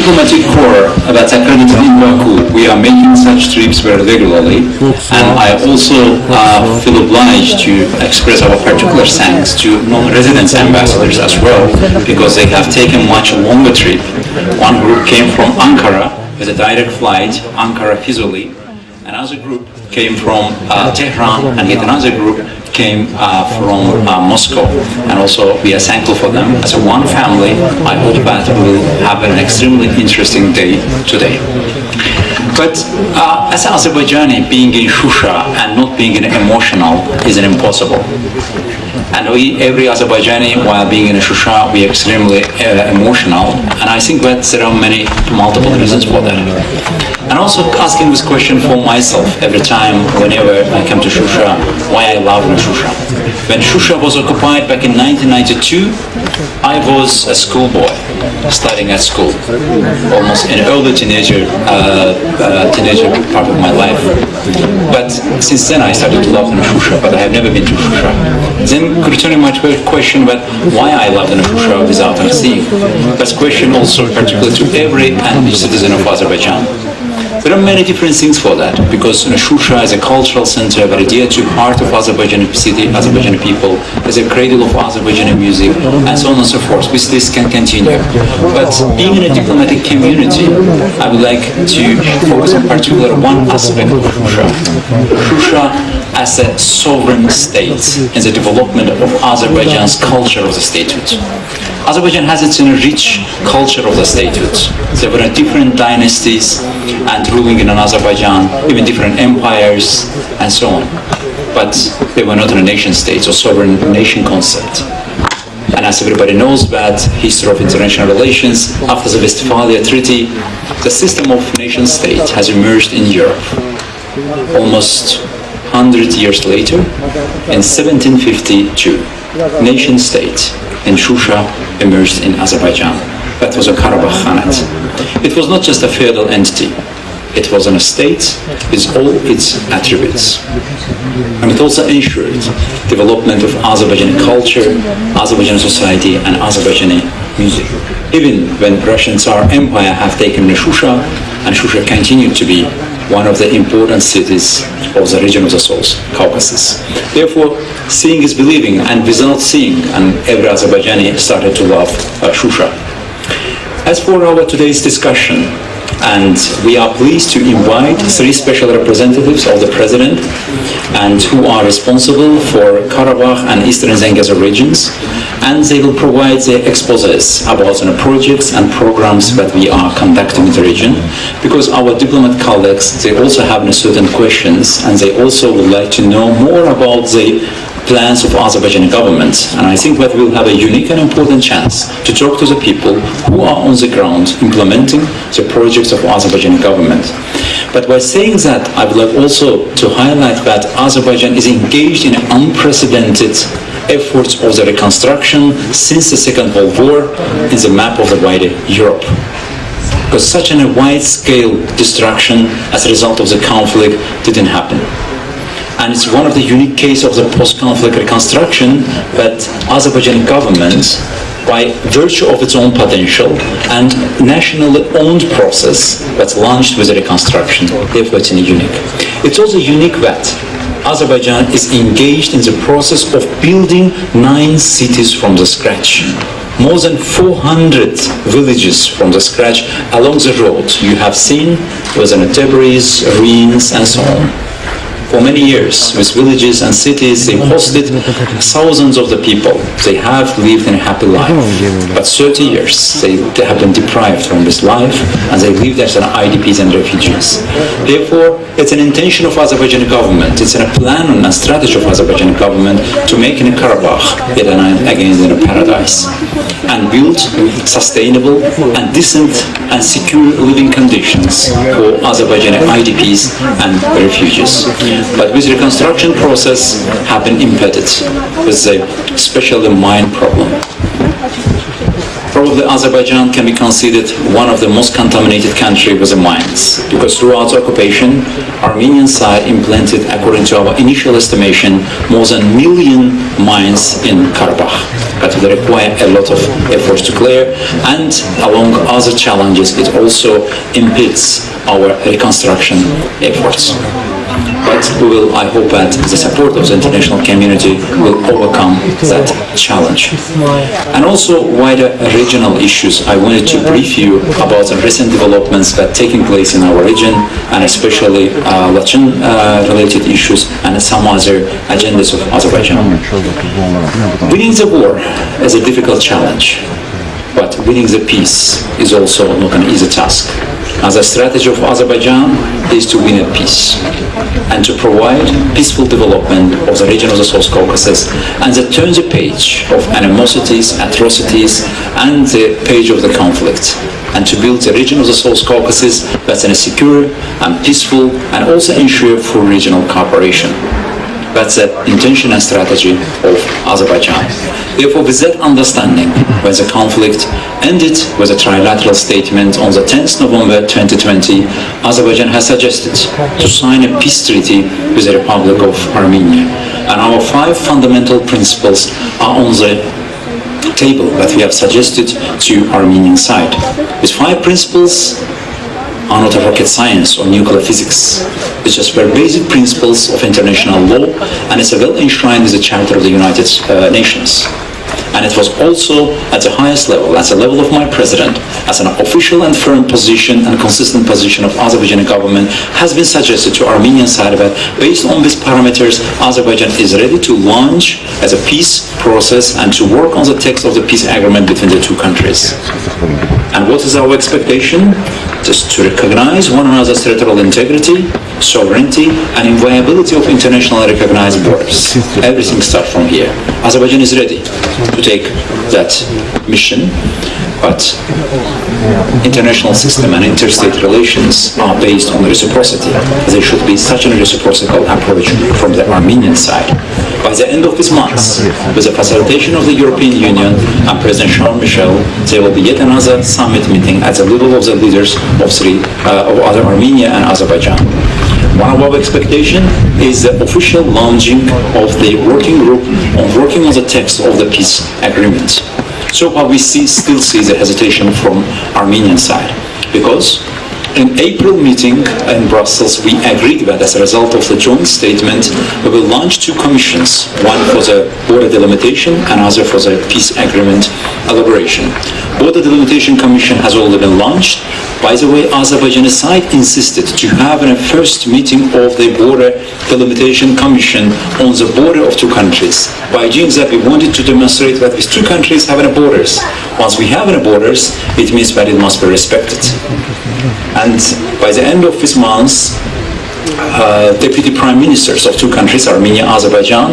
diplomatic corps that's accredited in Baku, we are making such trips very regularly, and I also feel obliged to express our particular thanks to non-resident ambassadors as well, because they have taken much longer trip. One group came from Ankara with a direct flight, Ankara-Fizuli. Another group came from Tehran, and yet another group came from Moscow. And also we are thankful for them. As a one family, I hope that we will have an extremely interesting day today. But as an Azerbaijani, being in Şuşa and not being emotional is impossible. And every Azerbaijani, while being in Şuşa, we are extremely emotional. And I think that there are multiple reasons for that. And also asking this question for myself every time, whenever I come to Şuşa, why I love Şuşa. When Şuşa was occupied back in 1992, I was a schoolboy studying at school, almost an early teenager part of my life. But since then I started to love Şuşa, but I have never been to Şuşa. Then returning my question about why I love Şuşa without seeing, that's a question also particular to every citizen of Azerbaijan. There are many different things for that, because Şuşa is a cultural center very dear to heart of Azerbaijani city, Azerbaijani people, as a cradle of Azerbaijani music, and so on and so forth. This list can continue. But being in a diplomatic community, I would like to focus on particular one aspect of Şuşa. Şuşa as a sovereign state in the development of Azerbaijan's culture of the statehood. Azerbaijan has its rich culture of the statehood. There were different dynasties and ruling in Azerbaijan, even different empires and so on. But they were not in a nation state or sovereign nation concept. And as everybody knows that history of international relations, after the Westphalia Treaty, the system of nation state has emerged in Europe. Almost 100 years later, in 1752, nation state in Şuşa emerged in Azerbaijan. That was a Karabakh Khanate. It was not just a feudal entity. It was a state with all its attributes. And it also ensured development of Azerbaijani culture, Azerbaijani society, and Azerbaijani music. Even when Russian Tsar Empire have taken Şuşa, and Şuşa continued to be one of the important cities of the region of the South Caucasus. Therefore, seeing is believing, and without seeing, and every Azerbaijani started to love Şuşa. As for our today's discussion, and we are pleased to invite 3 special representatives of the President and who are responsible for Karabakh and Eastern Zengezur regions, and they will provide their exposés about the projects and programs that we are conducting in the region, because our diplomat colleagues, they also have certain questions and they also would like to know more about the plans of Azerbaijani government, and I think that we'll have a unique and important chance to talk to the people who are on the ground implementing the projects of Azerbaijani government. But by saying that, I would like also to highlight that Azerbaijan is engaged in unprecedented efforts of the reconstruction since the Second World War in the map of the wider Europe. Because such a wide-scale destruction as a result of the conflict didn't happen. And it's one of the unique cases of the post-conflict reconstruction that Azerbaijani government, by virtue of its own potential and nationally owned process, that's launched with the reconstruction. Therefore, it's unique. It's also unique that Azerbaijan is engaged in the process of building 9 cities from the scratch. More than 400 villages from the scratch along the road you have seen with Tabriz, ruins, and so on. For many years, with villages and cities, they hosted thousands of the people. They have lived in a happy life. But 30 years, they have been deprived from this life, and they lived as IDPs and refugees. Therefore, it's an intention of Azerbaijani government, it's a plan and a strategy of Azerbaijani government to make in Karabakh yet again in a paradise, and build sustainable and decent and secure living conditions for Azerbaijani IDPs and refugees. But this reconstruction process have been impeded with a especially mine problem. Probably Azerbaijan can be considered one of the most contaminated countries with the mines, because throughout the occupation, Armenian side implanted, according to our initial estimation, more than 1 million mines in Karabakh. But they require a lot of efforts to clear, and along other challenges, it also impedes our reconstruction efforts. But we will, I hope that the support of the international community will overcome that challenge. And also wider regional issues. I wanted to brief you about the recent developments that are taking place in our region, and especially Latin related issues and some other agendas of Azerbaijan. Winning the war is a difficult challenge, but winning the peace is also not an easy task. As a strategy of Azerbaijan is to win a peace and to provide peaceful development of the region of the South Caucasus, and to turn the page of animosities, atrocities, and the page of the conflict, and to build the region of the South Caucasus that's in a secure and peaceful, and also ensure full regional cooperation. That's the intention and strategy of Azerbaijan. Therefore, with that understanding, when the conflict ended with a trilateral statement on the 10th November 2020, Azerbaijan has suggested to sign a peace treaty with the Republic of Armenia. And our 5 fundamental principles are on the table that we have suggested to Armenian side. These 5 principles are not a rocket science or nuclear physics. It's just very basic principles of international law, and it's well enshrined in the Charter of the United Nations. And it was also at the highest level, at the level of my president, as an official and firm position and consistent position of Azerbaijani government has been suggested to Armenian side that based on these parameters, Azerbaijan is ready to launch as a peace process and to work on the text of the peace agreement between the two countries. And what is our expectation? Just to recognize one another's territorial integrity, sovereignty, and inviolability of internationally recognized borders. Everything starts from here. Azerbaijan is ready to take that mission, but international system and interstate relations are based on reciprocity. There should be such a reciprocal approach from the Armenian side. By the end of this month, with the facilitation of the European Union and President Charles Michel, there will be yet another summit meeting at the level of the leaders of other Armenia and Azerbaijan. One of our expectations is the official launching of the working group on working on the text of the peace agreement. So far we still see the hesitation from Armenian side, because in April meeting in Brussels, we agreed that as a result of the joint statement, we will launch 2 commissions, one for the border delimitation and other for the peace agreement elaboration. Border delimitation commission has already been launched. By the way, Azerbaijani side insisted to have a first meeting of the border delimitation commission on the border of 2 countries. By doing that, we wanted to demonstrate that these 2 countries have borders. Once we have borders, it means that it must be respected. And by the end of this month, deputy prime ministers of 2 countries, Armenia and Azerbaijan,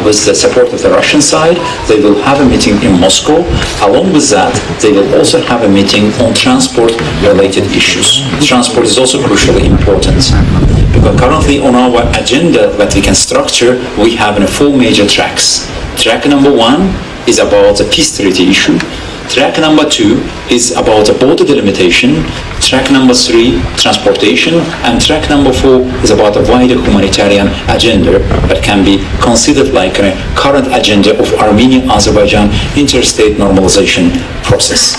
with the support of the Russian side, they will have a meeting in Moscow. Along with that, they will also have a meeting on transport-related issues. Transport is also crucially important, because currently on our agenda that we can structure, we have 4 major tracks. Track number 1 is about the peace treaty issue. Track number 2 is about the border delimitation. Track number 3, transportation. And track number 4 is about a wider humanitarian agenda that can be considered like a current agenda of Armenia-Azerbaijan interstate normalization process.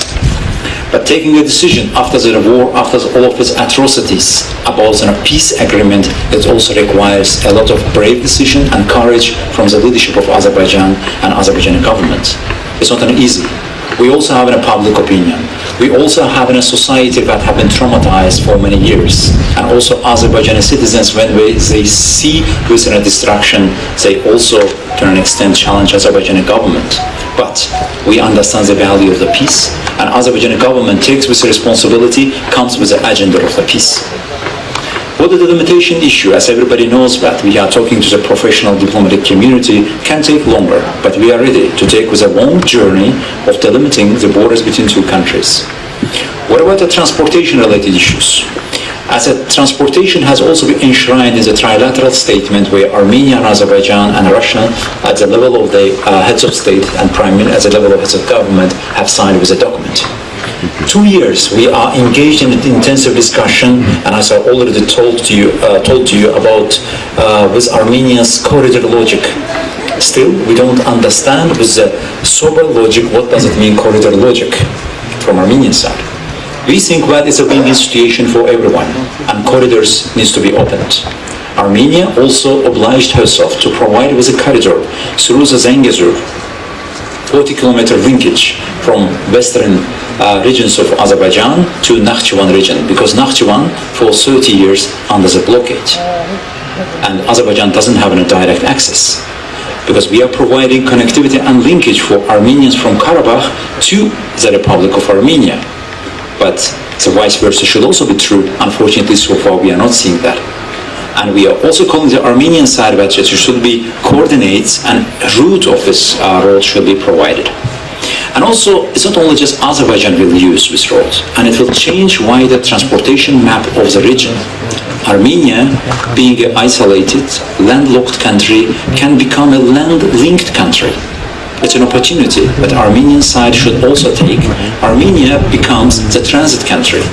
But taking a decision after the war, after all of its atrocities about a peace agreement, it also requires a lot of brave decision and courage from the leadership of Azerbaijan and Azerbaijani government. It's not easy. We also have a public opinion. We also have a society that have been traumatized for many years. And also Azerbaijani citizens, when they see this destruction, they also to an extent challenge Azerbaijani government. But we understand the value of the peace, and Azerbaijani government takes this responsibility, comes with the agenda of the peace. Border delimitation issue, as everybody knows that we are talking to the professional diplomatic community, can take longer, but we are ready to take with a long journey of delimiting the borders between 2 countries. What about the transportation-related issues? As a transportation has also been enshrined in the trilateral statement where Armenia and Azerbaijan and Russia at the level of the heads of state and prime minister, at the level of heads of government, have signed with the document. 2 years we are engaged in an intensive discussion, and as I already told to you about with Armenia's corridor logic. Still, we don't understand with the sober logic what does it mean corridor logic from Armenian side. We think that it's a win-win situation for everyone, and corridors needs to be opened. Armenia also obliged herself to provide with a corridor through the Zengezur, 40-kilometer linkage from western regions of Azerbaijan to Nakhchivan region, because Nakhchivan for 30 years under the blockade, and Azerbaijan doesn't have any direct access. Because we are providing connectivity and linkage for Armenians from Karabakh to the Republic of Armenia. But the vice versa should also be true. Unfortunately, so far we are not seeing that. And we are also calling the Armenian side that there should be coordinates and route of this road should be provided. And also, it's not only just Azerbaijan will use this road, and it will change wider transportation map of the region. Armenia, being an isolated, landlocked country, can become a land-linked country. It's an opportunity that Armenian side should also take. Armenia becomes the transit country.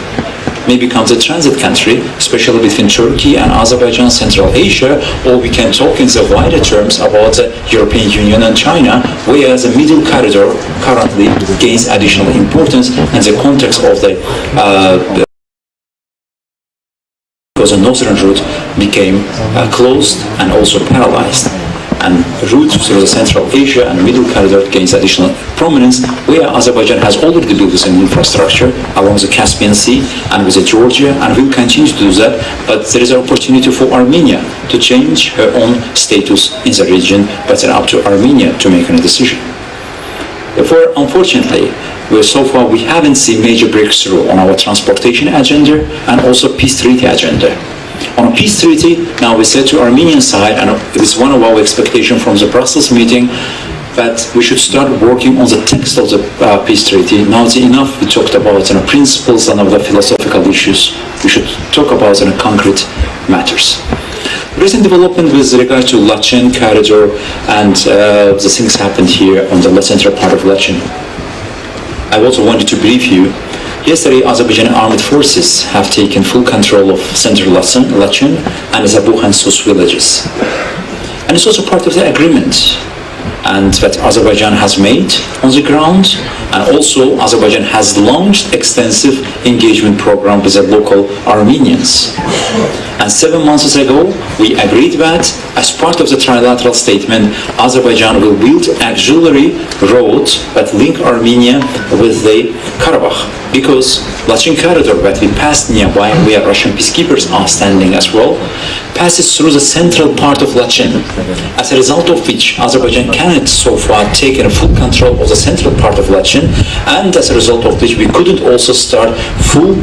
May becomes a transit country, especially between Turkey and Azerbaijan, Central Asia, or we can talk in the wider terms about the European Union and China, where the middle corridor currently gains additional importance in the context of the because the northern route became closed and also paralyzed. And route through the Central Asia and Middle Corridor gains additional prominence, where Azerbaijan has already built an infrastructure along the Caspian Sea and with Georgia, and will continue to do that. But there is an opportunity for Armenia to change her own status in the region, but it's up to Armenia to make a decision. Therefore, unfortunately, so far we haven't seen major breakthrough on our transportation agenda and also peace treaty agenda. On a peace treaty, now we said to Armenian side, and it is one of our expectations from the Brussels meeting, that we should start working on the text of the peace treaty. Now it's enough we talked about principles and other philosophical issues. We should talk about concrete matters. Recent development with regard to Lachen corridor and the things happened here on the central part of Lachen. I also wanted to brief you. Yesterday, Azerbaijani armed forces have taken full control of central Lachen and Zabuh and Sus villages. And it's also part of the agreement and that Azerbaijan has made on the ground, and also Azerbaijan has launched extensive engagement program with the local Armenians. And 7 months ago, we agreed that as part of the trilateral statement, Azerbaijan will build auxiliary road that link Armenia with the Karabakh, because Lachen corridor that we passed nearby, where Russian peacekeepers are standing as well, passes through the central part of Lachen, as a result of which Azerbaijan cannot so far take full control of the central part of Lachen, and as a result of which we couldn't also start full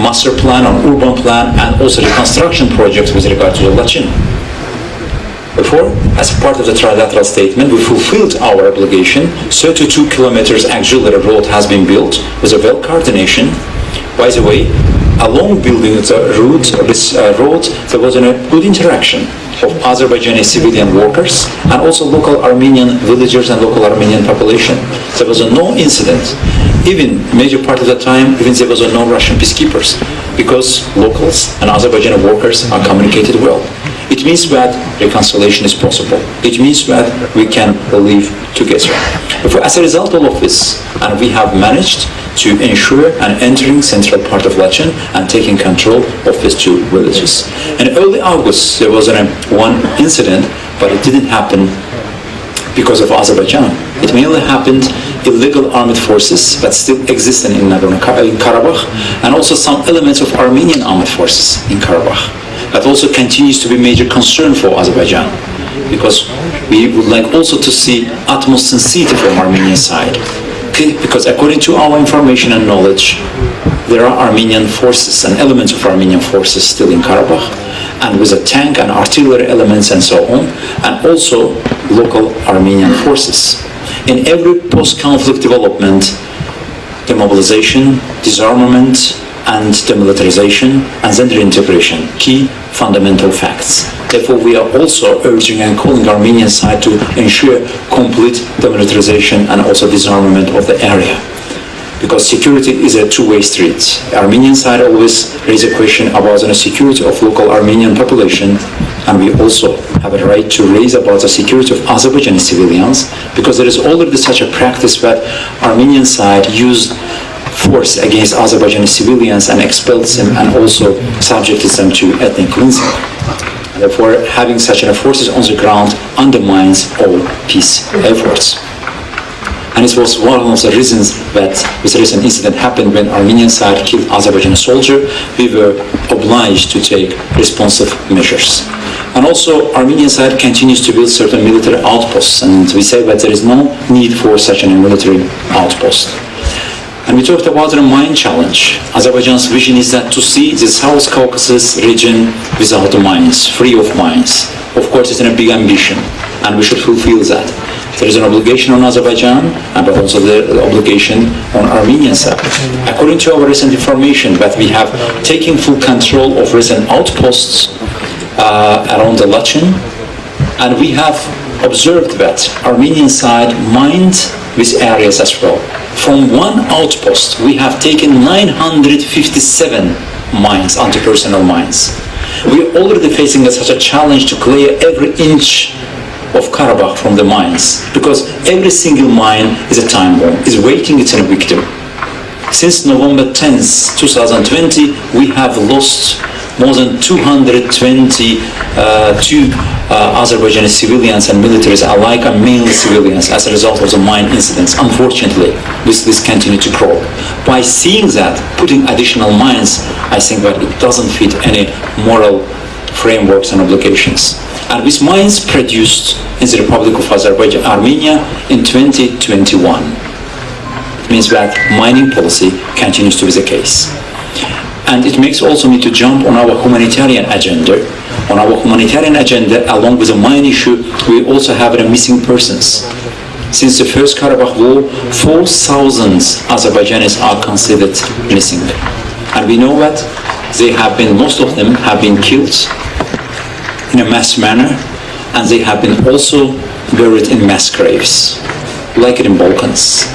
master plan or urban plan and also reconstruction projects with regard to the Lachen. Therefore, as part of the trilateral statement, we fulfilled our obligation. 32 kilometers auxiliary road has been built with a well coordination. By the way, along building the route, this road, there was a good interaction of Azerbaijani civilian workers and also local Armenian villagers and local Armenian population. There was no incident. Even major part of the time, even there was no Russian peacekeepers, because locals and Azerbaijani workers are communicated well. It means that reconciliation is possible. It means that we can live together. As a result of this, and we have managed to ensure an entering central part of Lachen and taking control of these two villages. In early August, there was one incident, but it didn't happen because of Azerbaijan. It mainly happened illegal armed forces that still exist in Karabakh, and also some elements of Armenian armed forces in Karabakh. That also continues to be a major concern for Azerbaijan, because we would like also to see utmost sincerity from Armenian side. Because according to our information and knowledge, there are Armenian forces and elements of Armenian forces still in Karabakh, and with a tank and artillery elements and so on, and also local Armenian forces. In every post-conflict development, demobilization, disarmament, and demilitarization, and then reintegration, key fundamental facts. Therefore, we are also urging and calling Armenian side to ensure complete demilitarization and also disarmament of the area. Because security is a two-way street. The Armenian side always raises a question about the security of local Armenian population, and we also have a right to raise about the security of Azerbaijani civilians, because there is already such a practice that Armenian side used force against Azerbaijani civilians and expelled them and also subjected them to ethnic cleansing. Therefore, having such forces on the ground undermines all peace efforts. And it was one of the reasons that this recent incident happened when Armenian side killed Azerbaijani soldier. We were obliged to take responsive measures. And also, Armenian side continues to build certain military outposts, and we say that there is no need for such a military outpost. And we talked about the mine challenge. Azerbaijan's vision is that to see the South Caucasus region without mines, free of mines. Of course, it's a big ambition, and we should fulfill that. There is an obligation on Azerbaijan, but also the obligation on Armenian side. According to our recent information, that we have taken full control of recent outposts around the Lachin, and we have observed that Armenian side mined these areas as well. From one outpost, we have taken 957 mines, anti-personnel mines. We are already facing such a challenge to clear every inch of Karabakh from the mines, because every single mine is a time bomb, is waiting its victim. Since November 10th, 2020, we have lost more than 222 Azerbaijani civilians and militaries alike, and mainly civilians, as a result of the mine incidents. Unfortunately, this continues to grow. By seeing that, putting additional mines, I think that it doesn't fit any moral frameworks and obligations. And these mines produced in the Republic of Azerbaijan, Armenia, in 2021. It means that mining policy continues to be the case. And it makes also me to jump on our humanitarian agenda. On our humanitarian agenda, along with the mine issue, we also have the missing persons. Since the first Karabakh war, 4,000 Azerbaijanis are considered missing. And we know that most of them have been killed in a mass manner, and they have been also buried in mass graves, like in Balkans.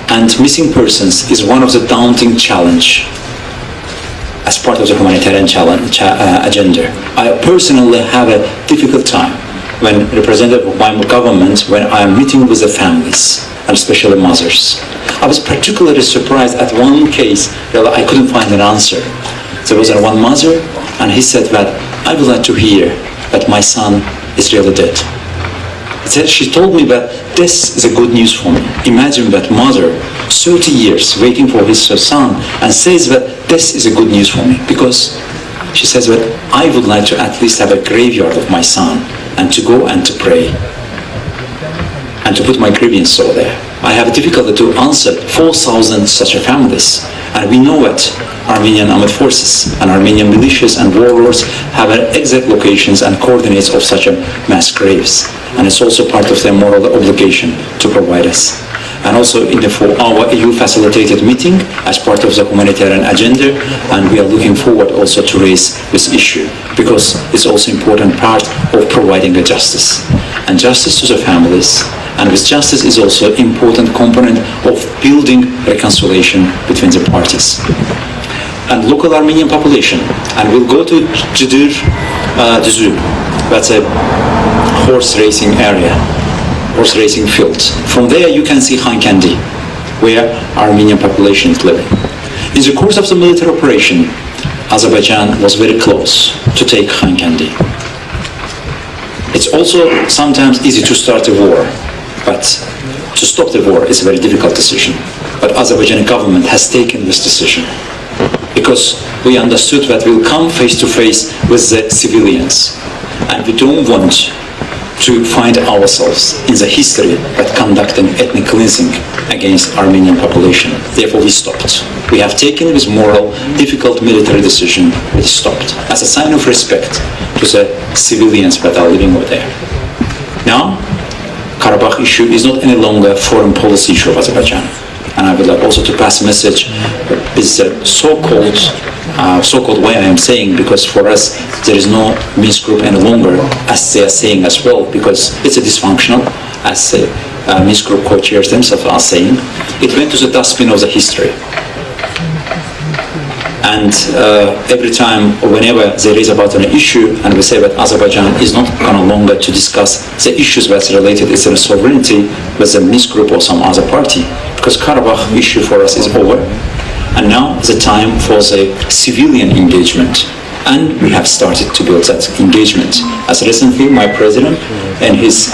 And missing persons is one of the daunting challenge as part of the humanitarian agenda. I personally have a difficult time when representative of my government, when I am meeting with the families, and especially mothers. I was particularly surprised at one case that I couldn't find an answer. There was one mother, and he said that, I would like to hear that my son is really dead. She told me that this is a good news for me. Imagine that mother, 30 years waiting for his son, and says that this is a good news for me, because she says that I would like to at least have a graveyard of my son, and to go and to pray, and to put my grievance over there. I have difficulty to answer 4,000 such families, and we know that Armenian armed forces and Armenian militias and warlords have exact locations and coordinates of such mass graves, and it's also part of their moral obligation to provide us. And also for our EU facilitated meeting as part of the humanitarian agenda, and we are looking forward also to raise this issue, because it's also important part of providing a justice, and justice to the families. And this justice is also an important component of building reconciliation between the parties. And local Armenian population, and we'll go to Cıdır, that's a horse racing area, horse racing field. From there you can see Xankəndi, where Armenian population is living. In the course of the military operation, Azerbaijan was very close to take Xankəndi. It's also sometimes easy to start a war, but to stop the war is a very difficult decision. But Azerbaijani government has taken this decision, because we understood that we'll come face to face with the civilians, and we don't want to find ourselves in the history of conducting ethnic cleansing against Armenian population. Therefore, we stopped. We have taken this moral, difficult military decision. We stopped as a sign of respect to the civilians that are living over there. Now, Karabakh issue is not any longer a foreign policy issue of Azerbaijan. And I would like also to pass a message. This so-called way I am saying, because for us there is no Minsk group any longer, as they are saying as well, because it's a dysfunctional, as Minsk group co-chairs themselves are saying. It went to the dustbin of the history. And every time, whenever there is about an issue, and we say that Azerbaijan is not no longer to discuss the issues that's related to its sovereignty with the Minsk group or some other party, because Karabakh issue for us is over, and now the time for the civilian engagement. And we have started to build that engagement. As recently, my president, in his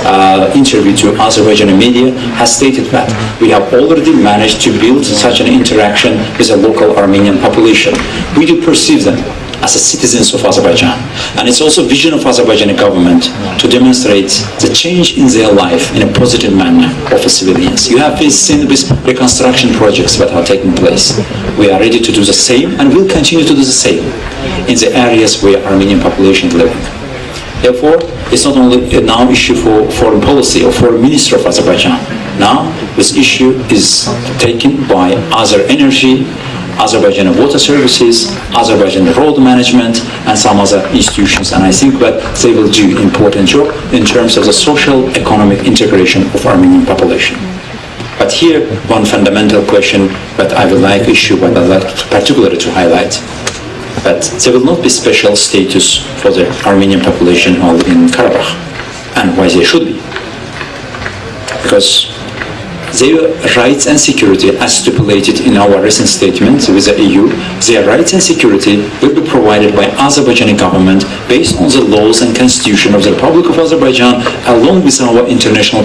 interview to Azerbaijani media, has stated that we have already managed to build such an interaction with the local Armenian population. We do perceive them as citizens of Azerbaijan. And it's also a vision of Azerbaijani government to demonstrate the change in their life in a positive manner of the civilians. You have seen with reconstruction projects that are taking place. We are ready to do the same and will continue to do the same in the areas where Armenian population is living. Therefore, it's not only a now issue for foreign policy or foreign minister of Azerbaijan. Now, this issue is taken by Azer Energy, Azerbaijan Water Services, Azerbaijan Road Management, and some other institutions. And I think that they will do an important job in terms of the social economic integration of Armenian population. But here, one fundamental question that I would like particularly to highlight, that there will not be special status for the Armenian population who are living in Karabakh, and why they should be. Because their rights and security, as stipulated in our recent statement with the EU, their rights and security will be provided by Azerbaijani government based on the laws and constitution of the Republic of Azerbaijan, along with our international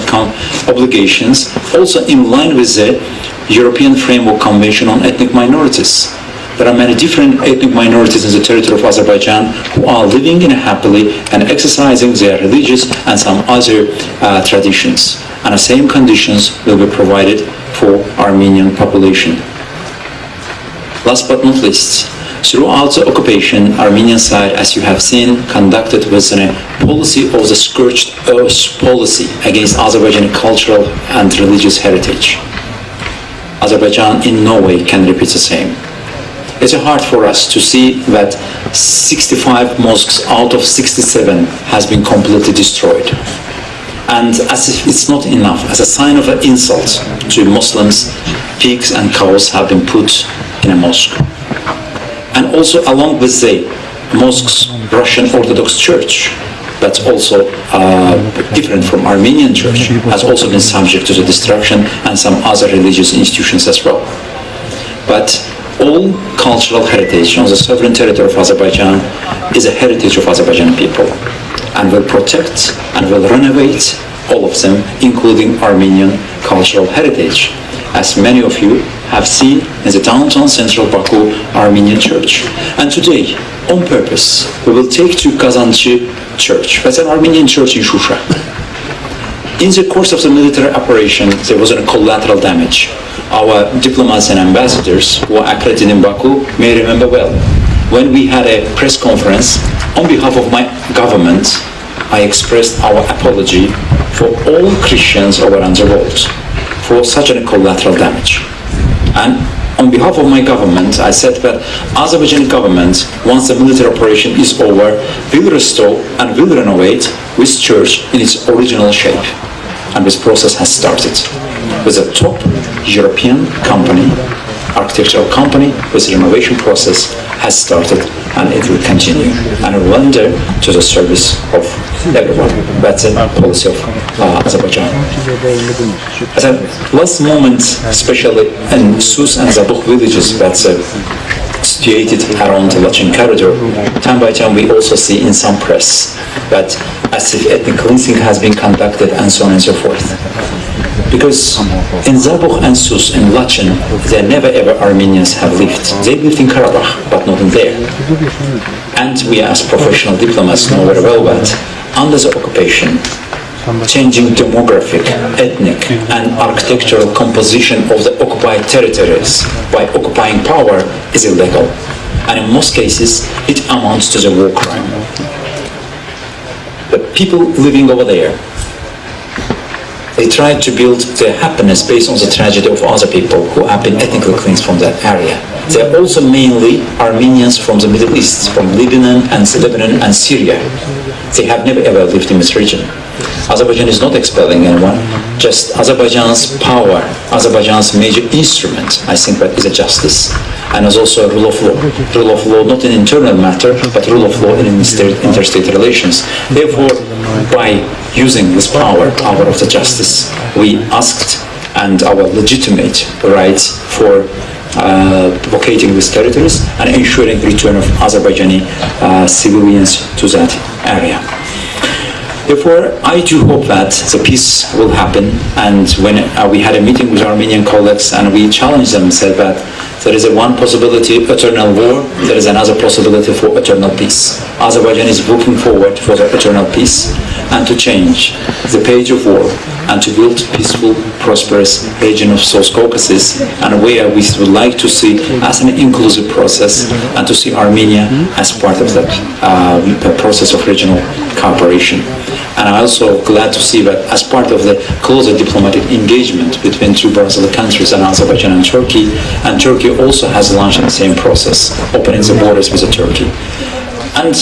obligations, also in line with the European Framework Convention on Ethnic Minorities. There are many different ethnic minorities in the territory of Azerbaijan who are living happily and exercising their religious and some other traditions. And the same conditions will be provided for Armenian population. Last but not least, throughout the occupation, Armenian side, as you have seen, conducted with a policy of the scorched earth policy against Azerbaijani cultural and religious heritage. Azerbaijan in no way can repeat the same. It's hard for us to see that 65 mosques out of 67 has been completely destroyed. And as if it's not enough, as a sign of an insult to Muslims, pigs and cows have been put in a mosque. And also along with the mosques, Russian Orthodox Church, that's also different from Armenian Church, has also been subject to the destruction, and some other religious institutions as well. But all cultural heritage on the sovereign territory of Azerbaijan is a heritage of Azerbaijani people, and will protect and will renovate all of them, including Armenian cultural heritage. As many of you have seen in the downtown central Baku Armenian church. And today, on purpose, we will take to Kazanchi church. That's an Armenian church in Şuşa. In the course of the military operation, there was a collateral damage. Our diplomats and ambassadors who are accredited in Baku may remember well. When we had a press conference, on behalf of my government, I expressed our apology for all Christians around the world for such a collateral damage. And on behalf of my government, I said that Azerbaijani government, once the military operation is over, will restore and will renovate this church in its original shape. And this process has started with a top European company, architectural company, this renovation process has started, and it will continue and will render to the service of everyone. That's a policy of Azerbaijan. At a last moment, especially in Sus and Zabukh villages that's situated around the Lachin corridor, time by time we also see in some press that as if ethnic cleansing has been conducted and so on and so forth. Because in Zabukh and Sus and Lachin, there never ever Armenians have lived. They lived in Karabakh, but not in there. And we as professional diplomats know very well that under the occupation, changing demographic, ethnic and architectural composition of the occupied territories by occupying power is illegal. And in most cases, it amounts to the war crime. The people living over there They tried to build their happiness based on the tragedy of other people who have been ethnically cleansed from that area. They are also mainly Armenians from the Middle East, from Lebanon and Syria. They have never ever lived in this region. Azerbaijan is not expelling anyone, just Azerbaijan's power, Azerbaijan's major instrument, I think, that is a justice. And is also a rule of law. Rule of law not in internal matter, but rule of law in interstate relations. Therefore, by using this power of the justice, we asked and our legitimate rights for vacating these territories and ensuring return of Azerbaijani civilians to that area. Therefore, I do hope that the peace will happen, and when we had a meeting with Armenian colleagues and we challenged them and said that there is one possibility, eternal war, there is another possibility for eternal peace. Azerbaijan is looking forward for the eternal peace and to change the page of war and to build peaceful, prosperous region of South Caucasus, and where we would like to see as an inclusive process and to see Armenia as part of that process of regional cooperation. And I'm also glad to see that as part of the closer diplomatic engagement between two Brazil countries and Azerbaijan and Turkey also has launched the same process, opening the borders with Turkey. And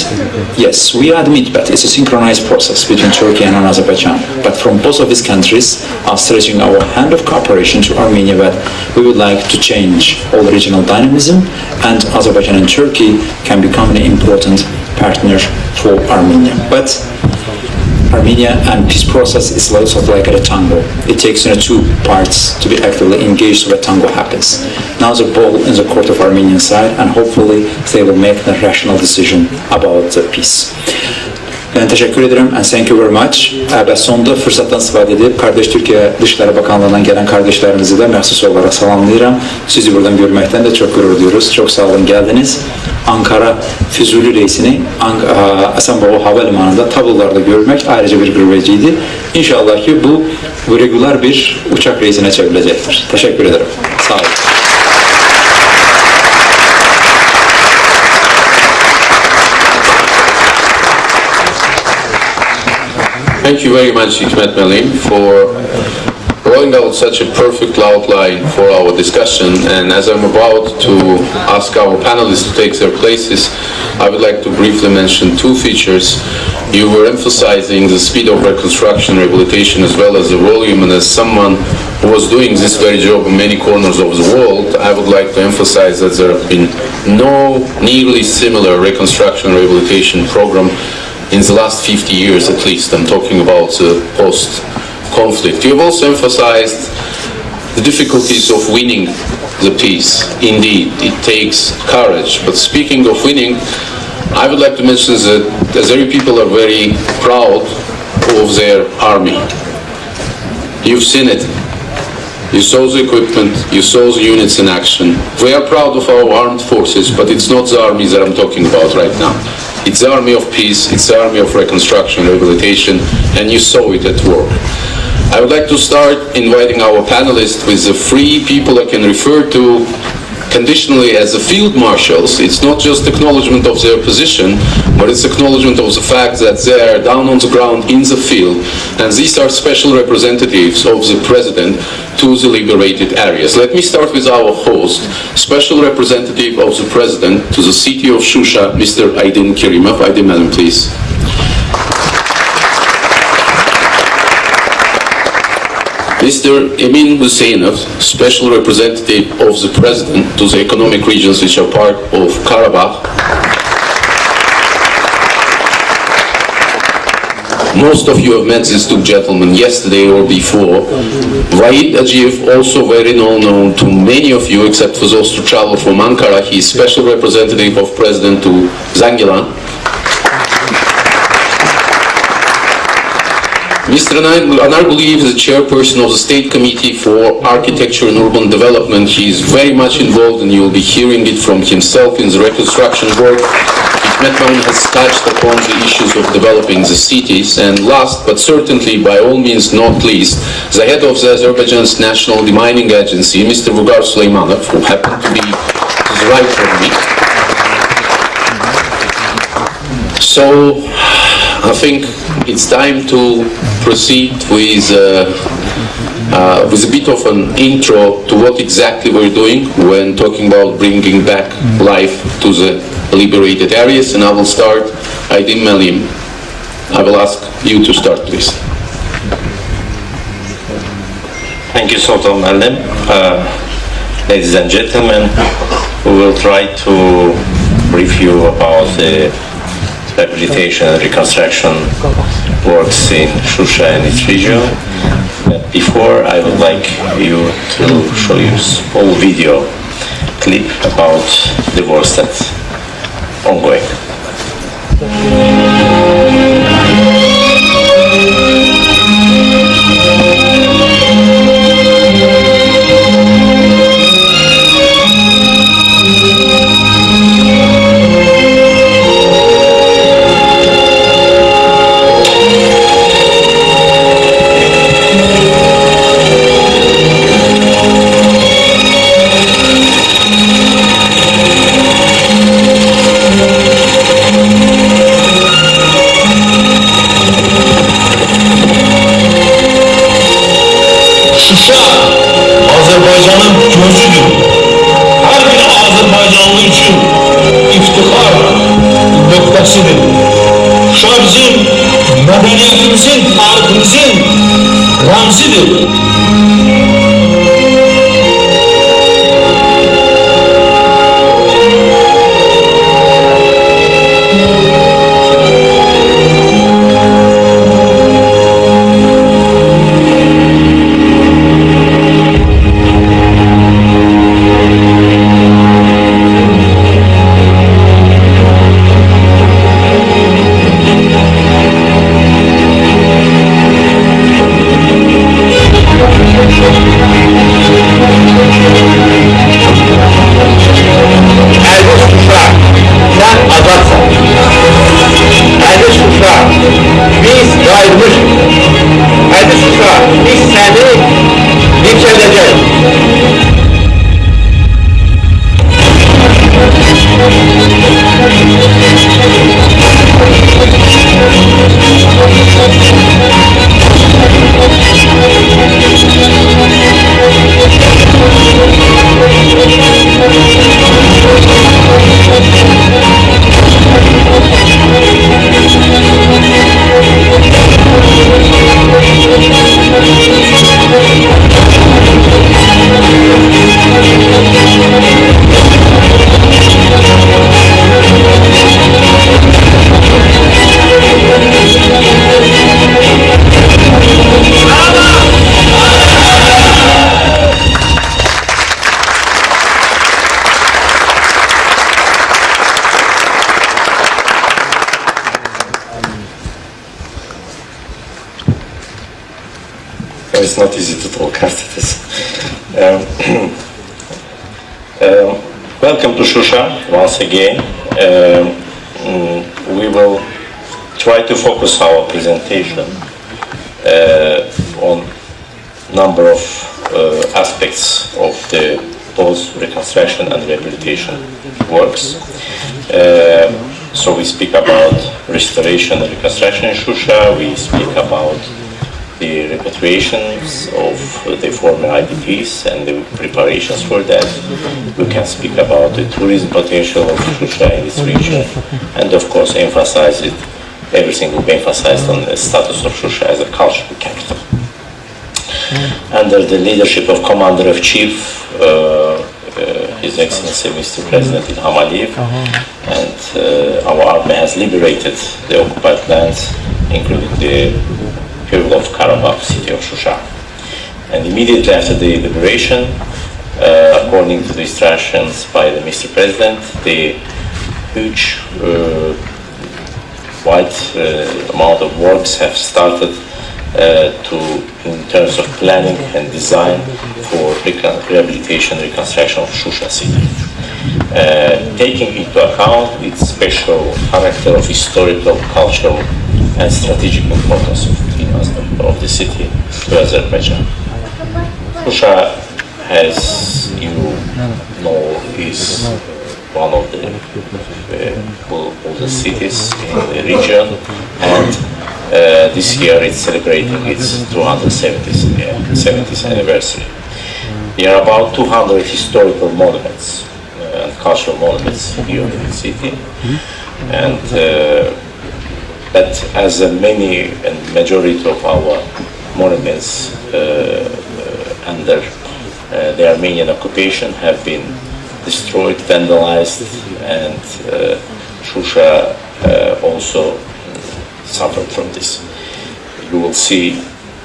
yes, we admit that it's a synchronized process between Turkey and Azerbaijan, but from both of these countries are stretching our hand of cooperation to Armenia that we would like to change all regional dynamism, and Azerbaijan and Turkey can become an important partner for Armenia. But Armenia and peace process is sort of like a tango. It takes two parts to be actively engaged so that tango happens. Now the ball in the court of Armenian side, and hopefully they will make the rational decision about the peace. Ben teşekkür ederim and thank you very much. Və sonda fırsatdan istifadə edib Kardeş Türkiyə Dışişləri Bakanlığından gələn kardeşlərimizi də məxsus olaraq salamlayıram. Sizi buradan görməkdən də çox qürur duyuyoruz. Çok sağ olun, gəldiniz. Ankara Füzuli reisini Esenboğa Havalimanı'nda tablolarda görmek ayrıca bir qürur vericiydi. İnşallah ki bu regular bir uçak reisine çevrilecektir. Teşekkür ederim. Sağ olun. Thank you very much, Hikmet Melim, for rolling out such a perfect outline for our discussion. And as I'm about to ask our panelists to take their places, I would like to briefly mention two features. You were emphasizing the speed of reconstruction, rehabilitation, as well as the volume, and as someone who was doing this very job in many corners of the world, I would like to emphasize that there have been no nearly similar reconstruction rehabilitation program in the last 50 years at least. I'm talking about the post-conflict. You have also emphasized the difficulties of winning the peace. Indeed, it takes courage. But speaking of winning, I would like to mention that Azeri people are very proud of their army. You've seen it. You saw the equipment, you saw the units in action. We are proud of our armed forces, but it's not the army that I'm talking about right now. It's the army of peace, it's the army of reconstruction, rehabilitation, and you saw it at work. I would like to start inviting our panelists with the three people I can refer to conditionally as the field marshals. It's not just acknowledgement of their position, but it's acknowledgement of the fact that they are down on the ground in the field, and these are special representatives of the president to the liberated areas. Let me start with our host, special representative of the president to the city of Şuşa, Mr. Aydin Kerimov. Aydin, madam, please. Mr. Emin Hüseyinov, special representative of the president to the economic regions which are part of Karabakh. Most of you have met these two gentlemen yesterday or before. Vahid Ajiyev, also very well known to many of you, except for those who travel from Ankara. He is special representative of president to Zangilan. Mr. Anarguliyev is the chairperson of the State Committee for Architecture and Urban Development. He is very much involved, and you will be hearing it from himself in the reconstruction work. Hikmet Melim has touched upon the issues of developing the cities. And last, but certainly by all means not least, the head of the Azerbaijan's National Demining Agency, Mr. Vugar Suleymanov, who happened to be to the right of me. So, I think it's time to proceed with with a bit of an intro to what exactly we're doing when talking about bringing back life to the liberated areas. And I will start. Aydin Melim, I will ask you to start, please. Thank you, Sultan Melim. Ladies and gentlemen, we will try to brief you about the rehabilitation and reconstruction works in Şuşa and its region. But before, I would like you to show you a small video clip about the works that's ongoing. Şuşa, Azerbaycan'ın gözüdür. Her bir Azerbaycanlı için iftihar nöqtəsidir. Şuşa bizim mədəniyyətimizin, tariximizin rəmzidir. It's not easy to talk after this. Welcome to Şuşa once again. We will try to focus our presentation on number of aspects of the both reconstruction and rehabilitation works. So we speak about restoration and reconstruction in Şuşa. We speak about the repatriations of the former IDPs and the preparations for that. We can speak about the tourism potential of Şuşa in this region, and of course emphasize it. Everything will be emphasized on the status of Şuşa as a cultural capital. Under the leadership of Commander-in-Chief, His Excellency Mr. President Ilham Aliyev, and our army has liberated the occupied lands, including the people of Karabakh city of Şuşa. And immediately after the liberation, according to the instructions by the Mr. President, the huge wide amount of works have started in terms of planning and design for rehabilitation and reconstruction of Şuşa city. Taking into account its special character of historical, cultural and strategic importance of the city to Azerbaijan. Şuşa, as you know, is one of the cities in the region, and This year it's celebrating its 270th anniversary. There are about 200 historical monuments and cultural monuments here in the city, and but as many and majority of our monuments under the Armenian occupation have been destroyed, vandalized, and Şuşa also suffered from this. You will see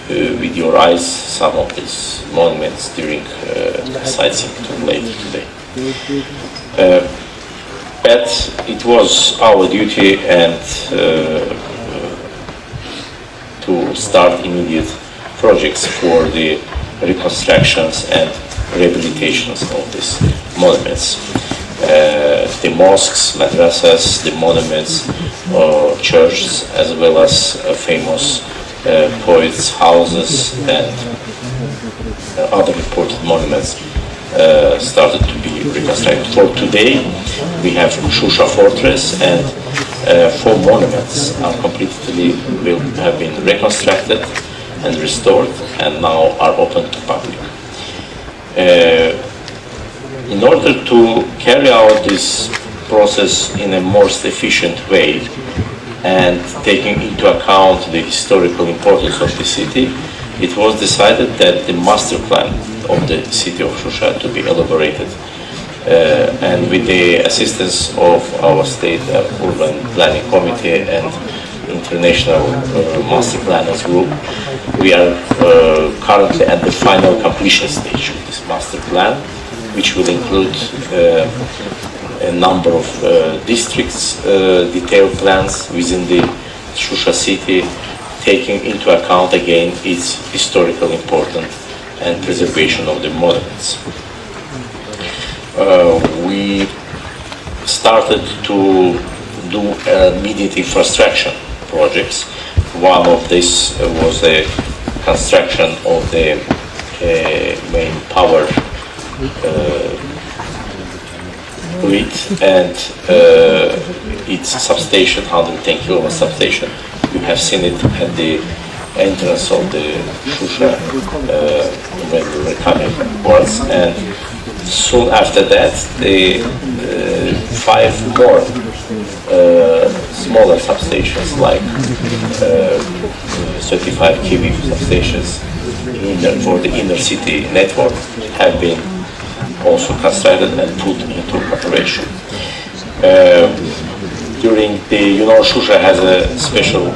with your eyes some of these monuments during sightseeing tour later today. But it was our duty and to start immediate projects for the reconstructions and rehabilitations of these monuments. The mosques, madrasas, the monuments, churches, as well as famous poets' houses and other important monuments started to be reconstructed. For today, we have Şuşa Fortress, and 4 monuments are have been reconstructed and restored, and now are open to public. In order to carry out this process in a most efficient way and taking into account the historical importance of the city, it was decided that the master plan of the city of Şuşa to be elaborated, and with the assistance of our state urban planning committee and international master planners group, we are currently at the final completion stage of this master plan, which will include a number of districts, detailed plans within the Şuşa city, taking into account again its historical importance and preservation of the monuments. We started to do immediate infrastructure projects. One of this was the construction of the main power grid and its substation, 110 kilowatt substation. You have seen it at the entrance of the Şuşa when we were coming once, and soon after that the 5 more smaller substations like 35 kV substations for the inner city network have been also constructed and put into operation. During the, Şuşa has a special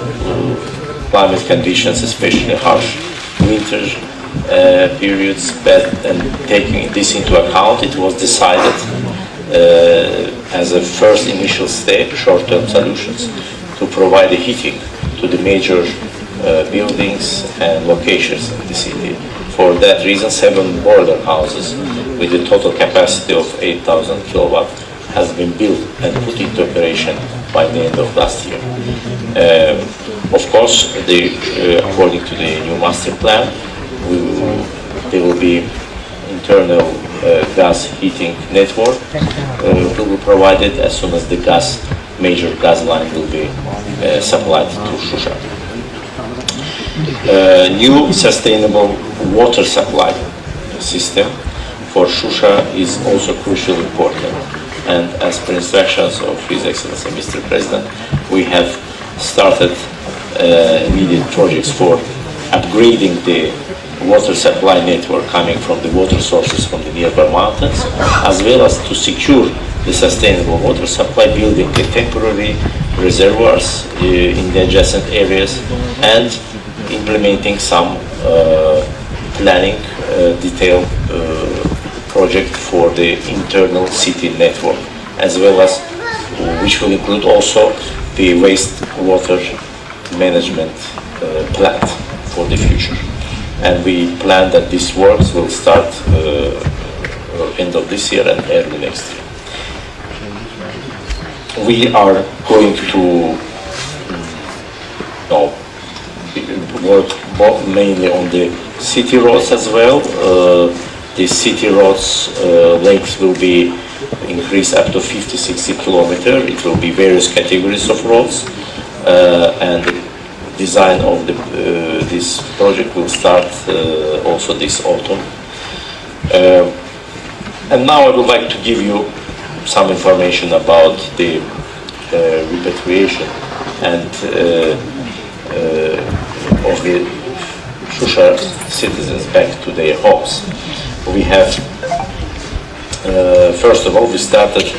climate conditions, especially harsh winter periods, but taking this into account, it was decided as a first initial step, short-term solutions, to provide heating to the major buildings and locations in the city. For that reason, 7 boiler houses with a total capacity of 8,000 kilowatt has been built and put into operation by the end of last year. Of course, according to the new master plan, there will be internal gas heating network will be provided as soon as the major gas line will be supplied to Şuşa. New sustainable water supply system for Şuşa is also crucially important, and as per instructions of His Excellency Mr. President, we have started immediate projects for upgrading the water supply network coming from the water sources from the nearby mountains, as well as to secure the sustainable water supply, building the temporary reservoirs in the adjacent areas, and implementing some planning detailed project for the internal city network, as well as which will include also the wastewater management plant for the future. And we plan that this works will start end of this year and early next year. We are going to work mainly on the city roads as well. The city roads length will be increased up to 50-60 kilometers. It will be various categories of roads, and design of this project will start also this autumn. And now I would like to give you some information about the repatriation and of the Şuşa citizens back to their homes. We have, first of all, we started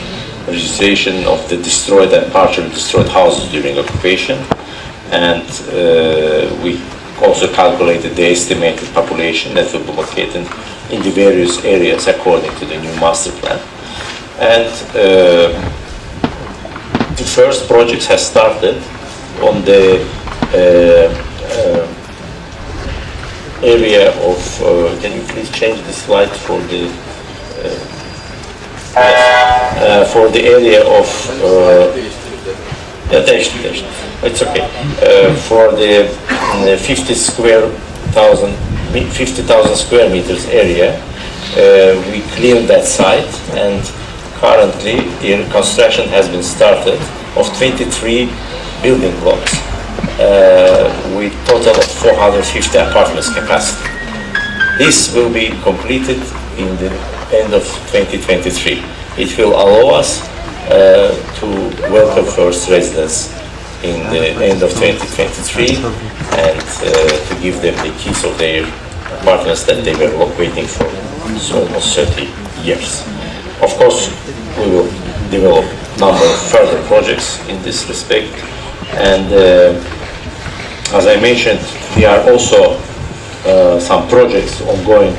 registration of the destroyed and partially destroyed houses during occupation, and we also calculated the estimated population that will be located in the various areas according to the new master plan. And the first projects have started on the area of, can you please change the slide for the for the area of it's okay, for the 50,000 square meters area. We cleared that site, and currently the reconstruction has been started of 23 building blocks with total of 450 apartments capacity. This will be completed in the end of 2023. It will allow us to welcome first residents in the end of 2023 and to give them the keys of their apartments that they were waiting for almost 30 years. Of course, we will develop a number of further projects in this respect, and as I mentioned, there are also some projects ongoing,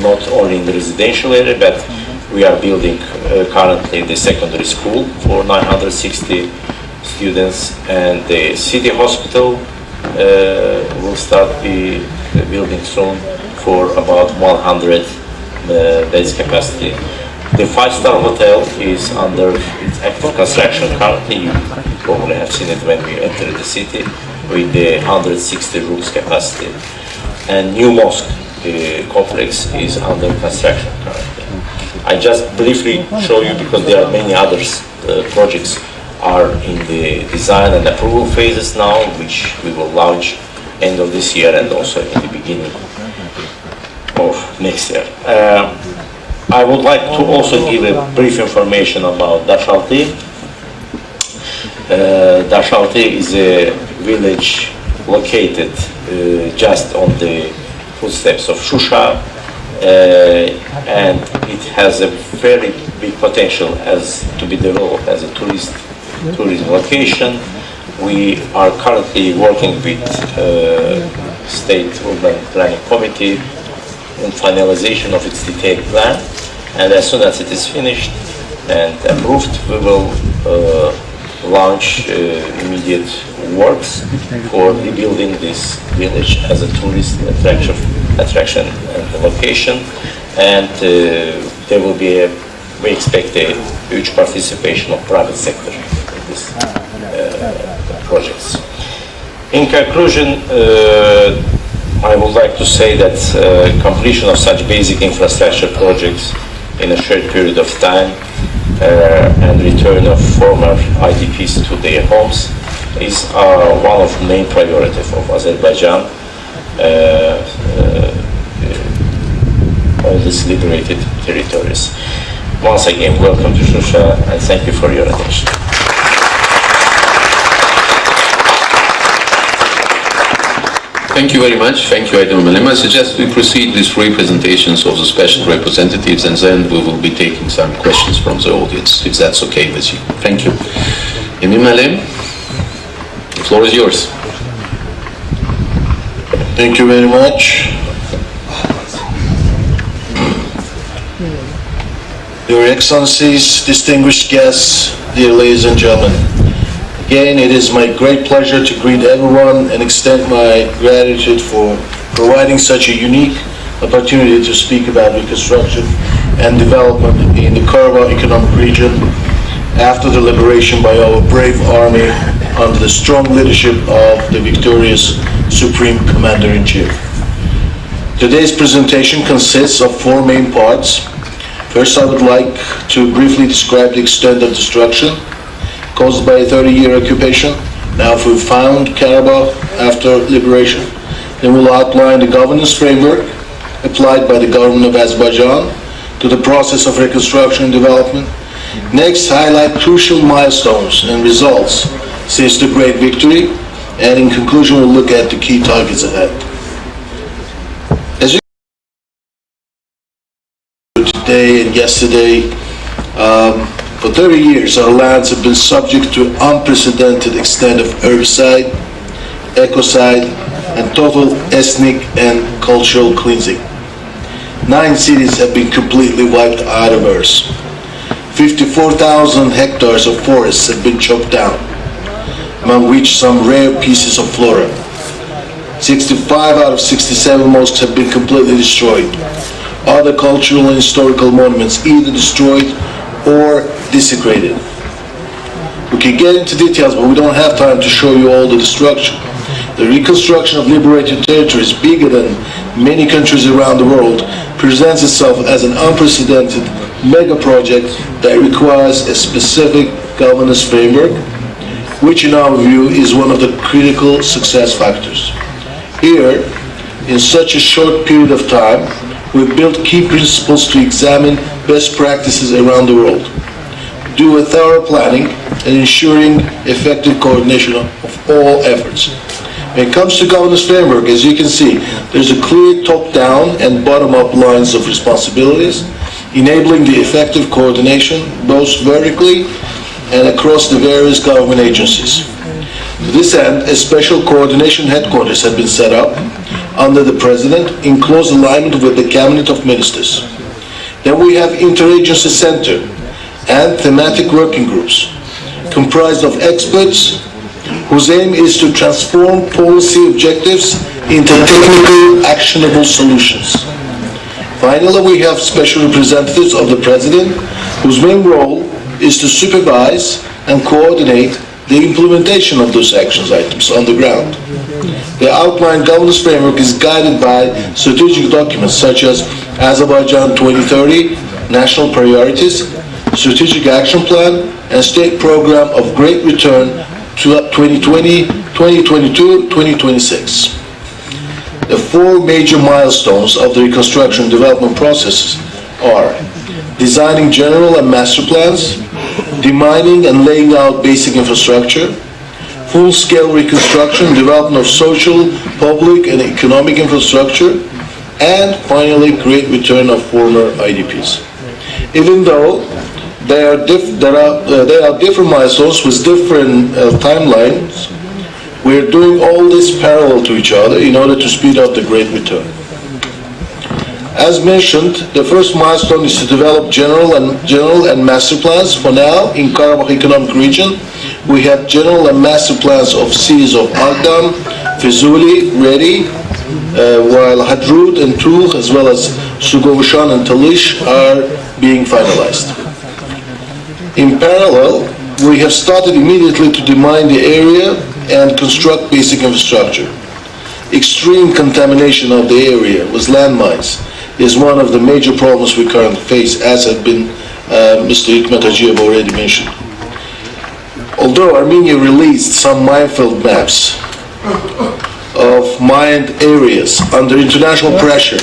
not only in the residential area, but we are building currently the secondary school for 960 students, and the city hospital will start the building soon for about 100 beds capacity. The 5-star hotel is under its active construction currently. You probably have seen it when we entered the city with the 160 rooms capacity. And new mosque complex is under construction currently. I just briefly show you because there are many others. Projects are in the design and approval phases now, which we will launch end of this year and also in the beginning of next year. I would like to also give a brief information about Daşaltı. Daşaltı is a village located just on the footsteps of Şuşa, and it has a very big potential to be developed as a tourism location. We are currently working with State Urban Planning Committee in finalization of its detailed plan, and as soon as it is finished and approved, we will launch immediate works for rebuilding this village as a tourist attraction and location, and there will be we expect a huge participation of private sector in these projects. In conclusion, I would like to say that completion of such basic infrastructure projects in a short period of time and return of former IDPs to their homes is one of the main priorities of Azerbaijan, all these liberated territories. Once again, welcome to Şuşa, and thank you for your attention. Thank you very much. Thank you, Aydın Müəllim. I suggest we proceed with three presentations of the special representatives, and then we will be taking some questions from the audience, if that's okay with you. Thank you. Emin Müəllim, the floor is yours. Thank you very much. Your Excellencies, distinguished guests, dear ladies and gentlemen. Again, it is my great pleasure to greet everyone and extend my gratitude for providing such a unique opportunity to speak about reconstruction and development in the Karabakh Economic Region after the liberation by our brave army under the strong leadership of the victorious Supreme Commander-in-Chief. Today's presentation consists of four main parts. First, I would like to briefly describe the extent of destruction caused by a 30-year occupation. Now, if we found Karabakh after liberation, then we'll outline the governance framework applied by the government of Azerbaijan to the process of reconstruction and development. Next, highlight crucial milestones and results since the great victory, and in conclusion, we'll look at the key targets ahead. As you today and yesterday, for 30 years, our lands have been subject to unprecedented extent of herbicide, ecocide, and total ethnic and cultural cleansing. 9 cities have been completely wiped out of Earth. 54,000 hectares of forests have been chopped down, among which some rare pieces of flora. 65 out of 67 mosques have been completely destroyed. Other cultural and historical monuments either destroyed or desecrated. We can get into details, but we don't have time to show you all the destruction. The reconstruction of liberated territories, bigger than many countries around the world, presents itself as an unprecedented mega project that requires a specific governance framework, which in our view is one of the critical success factors. Here, in such a short period of time, we've built key principles to examine best practices around the world, do a thorough planning, and ensuring effective coordination of all efforts. When it comes to governance framework, as you can see, there's a clear top-down and bottom-up lines of responsibilities, enabling the effective coordination both vertically and across the various government agencies. To this end, a special coordination headquarters has been set up under the President in close alignment with the Cabinet of Ministers. Then we have Interagency Center and thematic working groups comprised of experts whose aim is to transform policy objectives into technical, actionable solutions. Finally, we have special representatives of the President, whose main role is to supervise and coordinate the implementation of those actions items on the ground. The outlined governance framework is guided by strategic documents such as Azerbaijan 2030, National Priorities, Strategic Action Plan, and State Program of Great Return to 2020, 2022, 2026. The 4 major milestones of the reconstruction and development processes are designing general and master plans, demining and laying out basic infrastructure, full-scale reconstruction and development of social, public, and economic infrastructure, and finally, great return of former IDPs. Even though there are different milestones with different timelines, we're doing all this parallel to each other in order to speed up the great return. As mentioned, the first milestone is to develop general and master plans. For now, in Karabakh Economic Region, we have general and master plans of cities of Agdam, Fizuli, Redi, while Hadrut and Tuğ, as well as Sugovushan and Talish, are being finalized. In parallel, we have started immediately to demine the area and construct basic infrastructure. Extreme contamination of the area with landmines is one of the major problems we currently face, as have been Mr. Hikmet Hacıyev already mentioned. Although Armenia released some minefield maps of mined areas under international pressure,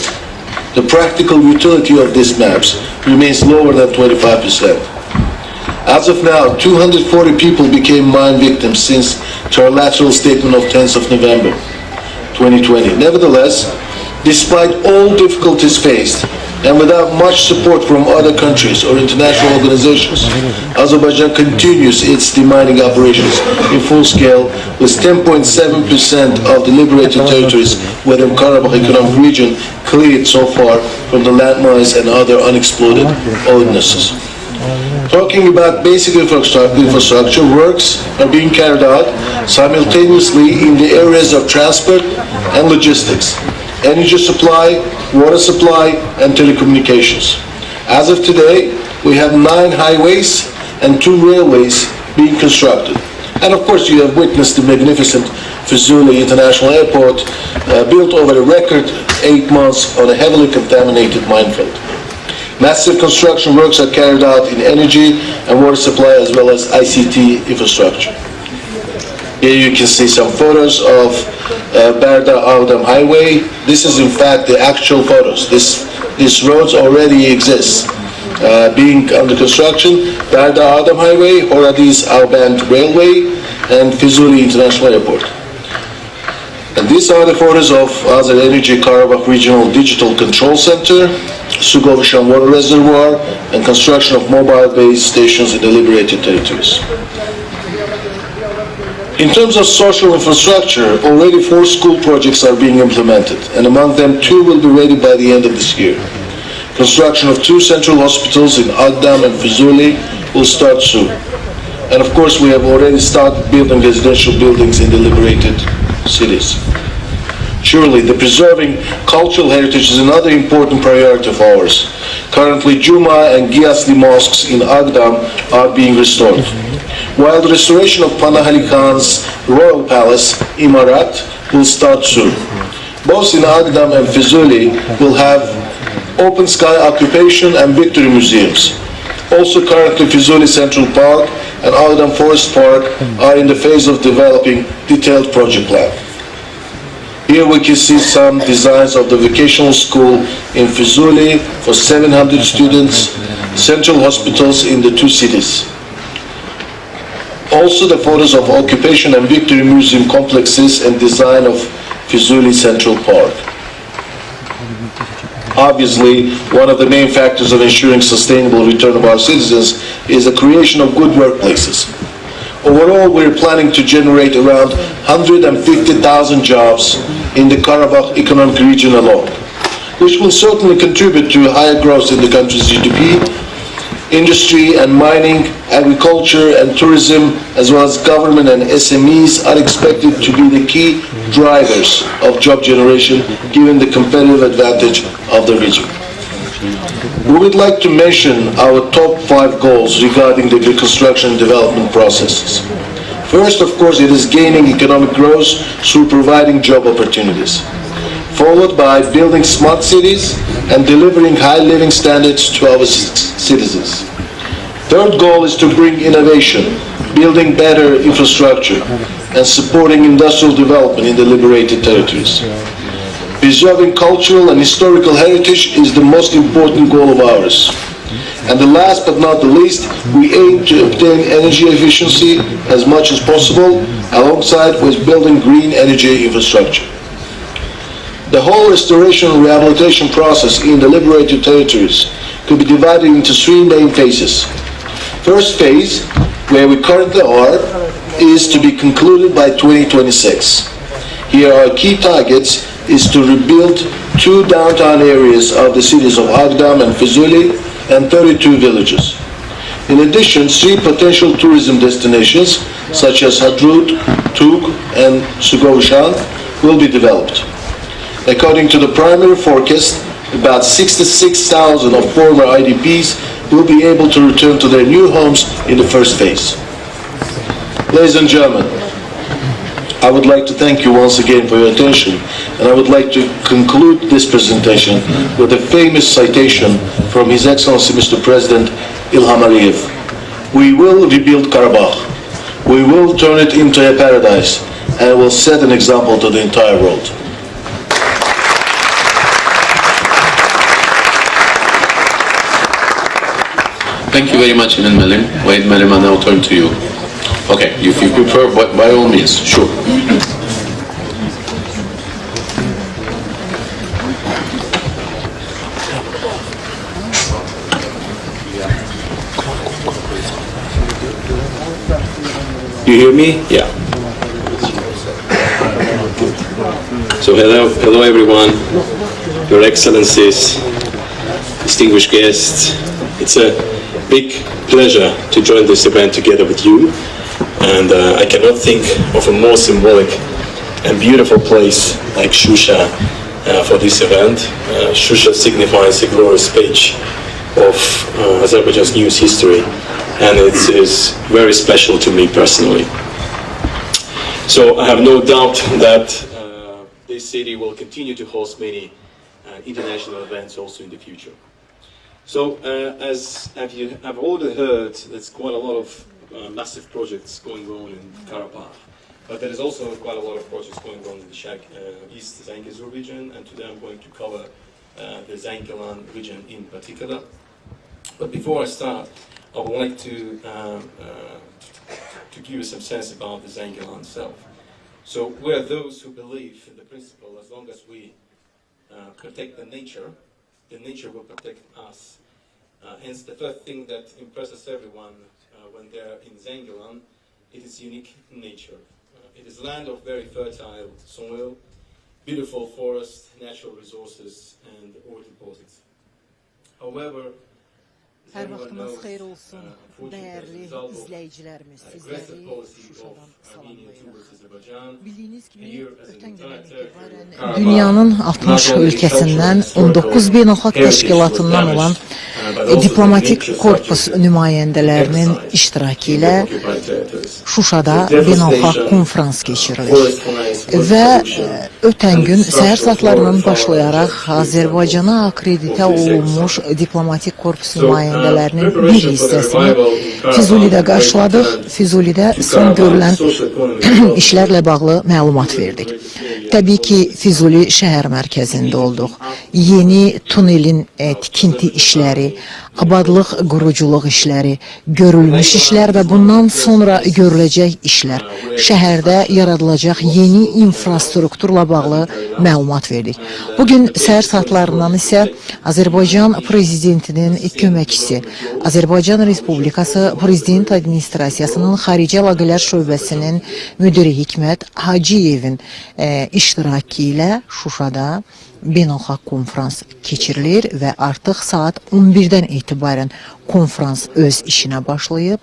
the practical utility of these maps remains lower than 25%. As of now, 240 people became mine victims since trilateral statement of 10th of November 2020. Nevertheless, despite all difficulties faced and without much support from other countries or international organizations, Azerbaijan continues its demining operations in full scale, with 10.7% of the liberated territories within Karabakh Economic Region cleared so far from the landmines and other unexploded ordinances. Talking about basic infrastructure, works are being carried out simultaneously in the areas of transport and logistics, energy supply, water supply, and telecommunications. As of today, we have 9 highways and 2 railways being constructed. And of course, you have witnessed the magnificent Fizuli International Airport built over a record 8 months on a heavily contaminated minefield. Massive construction works are carried out in energy and water supply as well as ICT infrastructure. Here you can see some photos of Berda-Ağdam Highway. This is in fact the actual photos. These roads already exist. Being under construction, Berda-Ağdam Highway, Horadiz-Albent Railway, and Fizuli International Airport. And these are the photos of Azer Energy Karabakh Regional Digital Control Center, Sugovshan Water Reservoir, and construction of mobile base stations in the liberated territories. In terms of social infrastructure, already 4 school projects are being implemented, and among them 2 will be ready by the end of this year. Construction of 2 central hospitals in Agdam and Fizuli will start soon. And of course, we have already started building residential buildings in the liberated cities. Surely, the preserving cultural heritage is another important priority of ours. Currently, Juma and Giyasli mosques in Agdam are being restored, while the restoration of Panahali Khan's royal palace, Imarat, will start soon. Both in Agdam and Fizuli will have open sky occupation and victory museums. Also currently Fizuli Central Park and Agdam Forest Park are in the phase of developing detailed project plan. Here we can see some designs of the vocational school in Fizuli for 700 students, central hospitals in the 2 cities. Also the photos of occupation and victory museum complexes and design of Fizuli Central Park. Obviously, one of the main factors of ensuring sustainable return of our citizens is the creation of good workplaces. Overall, we're planning to generate around 150,000 jobs in the Karabakh economic region alone, which will certainly contribute to higher growth in the country's GDP. Industry and mining, agriculture and tourism, as well as government and SMEs are expected to be the key drivers of job generation, given the competitive advantage of the region. We would like to mention our top 5 goals regarding the reconstruction and development processes. First, of course, it is gaining economic growth through providing job opportunities, followed by building smart cities and delivering high living standards to our citizens. Third goal is to bring innovation, building better infrastructure, and supporting industrial development in the liberated territories. Preserving cultural and historical heritage is the most important goal of ours. And the last but not the least, we aim to obtain energy efficiency as much as possible, alongside with building green energy infrastructure. The whole restoration and rehabilitation process in the liberated territories could be divided into 3 main phases. First phase, where we currently are, is to be concluded by 2026. Here our key targets is to rebuild 2 downtown areas of the cities of Agdam and Fizuli and 32 villages. In addition, 3 potential tourism destinations such as Hadrut, Tug and Sugovshan will be developed. According to the primary forecast, about 66,000 of former IDPs will be able to return to their new homes in the first phase. Ladies and gentlemen, I would like to thank you once again for your attention, and I would like to conclude this presentation with a famous citation from His Excellency Mr. President Ilham Aliyev. We will rebuild Karabakh. We will turn it into a paradise, and will set an example to the entire world. Thank you very much, Ibn Malim. Wait, Malim, I'll now turn to you. Okay, if you prefer, by all means, sure. You hear me? Yeah. So hello everyone, Your Excellencies, distinguished guests. It's a big pleasure to join this event together with you, and I cannot think of a more symbolic and beautiful place like Şuşa for this event. Şuşa signifies a glorious page of Azerbaijan's news history, and it is very special to me personally. So I have no doubt that this city will continue to host many international events also in the future. So, as you have already heard, there's quite a lot of massive projects going on in Karabakh. But there is also quite a lot of projects going on in the East Zangezur region, and today I'm going to cover the Zangilan region in particular. But before I start, I would like to give you some sense about the Zangilan itself. So we're those who believe in the principle, as long as we protect the nature will protect us. Hence, the first thing that impresses everyone when they're in Zangilan, it is unique nature. It is land of very fertile soil, beautiful forests, natural resources, and oil deposits. However, Hər vaxtımız xeyir olsun, dəyərli izləyicilərimiz, sizləri Şuşadan salamlayırıq. Bildiyiniz kimi, ötən gündən etibarən dünyanın 60 ölkəsindən 19 beynəlxalq təşkilatından olan diplomatik korpus nümayəndələrinin iştirakı ilə Şuşada beynəlxalq konfrans keçirilir. Və ötən gün səhər saatlarından başlayaraq Azərbaycana akreditə olunmuş diplomatik korpus nümayəndələrinin bir hissəsini Füzulidə qarşıladıq. Füzulidə son görülən işlərlə bağlı məlumat verdik. Təbii ki, Füzuli şəhər mərkəzində olduq. Yeni tunelin tikinti işləri, abadlıq, quruculuq işləri, görülmüş işlər və bundan sonra görüləcək işlər, şəhərdə yaradılacaq yeni infrastrukturla bağlı məlumat verdik. Bugün səhər saatlarından isə Azərbaycan Prezidentinin köməkçisi, Azərbaycan Respublikası Prezident Administrasiyasının Xarici Əlaqələr Şöbəsinin müdiri Hikmət Hacıyevin iştirakı ilə Şuşada beynəlxalq konfrans keçirilir və artıq saat 11-dən etibarən konfrans öz işinə başlayıb.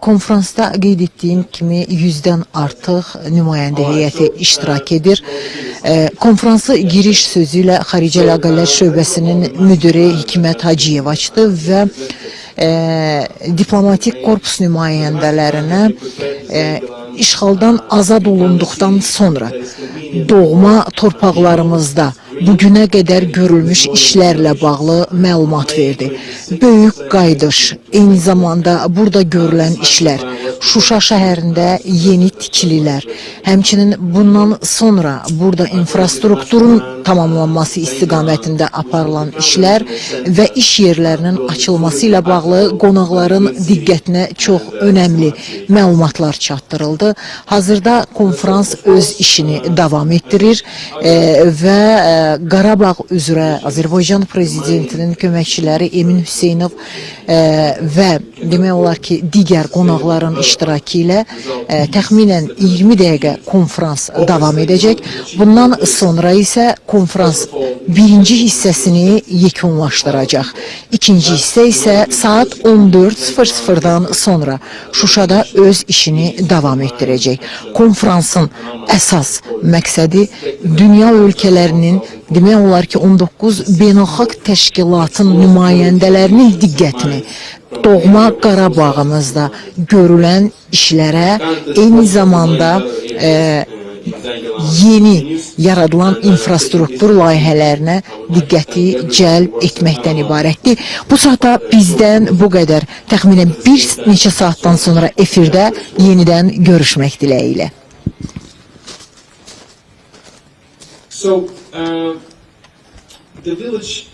Konfransda qeyd etdiyim kimi 100-dən artıq nümayəndə heyəti iştirak edir. Konfransı giriş sözü ilə Xarici Əlaqələr Şöbəsinin müdiri Hikmət Hacıyev açdı və diplomatik korpus nümayəndələrinə işğaldan azad olunduqdan sonra doğma torpaqlarımızda bugünə qədər görülmüş işlərlə bağlı məlumat verdi. Böyük qayıdış, eyni zamanda burada görülən işlər, Şuşa şəhərində yeni tikililər, həmçinin bundan sonra burada infrastrukturun tamamlanması istiqamətində aparılan işlər və iş yerlərinin açılması ilə bağlı qonaqların diqqətinə çox önəmli məlumatlar çatdırıldı. Hazırda konfrans öz işini davam etdirir və Qarabağ üzrə Azərbaycan Prezidentinin köməkçiləri Emin Hüseynov və demək olar ki, digər qonaqların iştirakı ilə təxminən 20 dəqiqə konfrans davam edəcək. Bundan sonra isə konfrans birinci hissəsini yekunlaşdıracaq. İkinci hissə isə saat 14:00-dan sonra Şuşada öz işini davam etdirəcək. Konfransın əsas məqsədi dünya ölkələrinin, demək olar ki, 19 beynəlxalq təşkilatın nümayəndələrinin diqqətini doğma Qarabağımızda görülən işlərə, eyni zamanda yeni yaradılan infrastruktur layihələrinə diqqəti cəlb etməkdən ibarətdir. Bu saata bizdən bu qədər. Təxminən bir neçə saatdan sonra efirdə yenidən görüşmək diləyilə. So, the village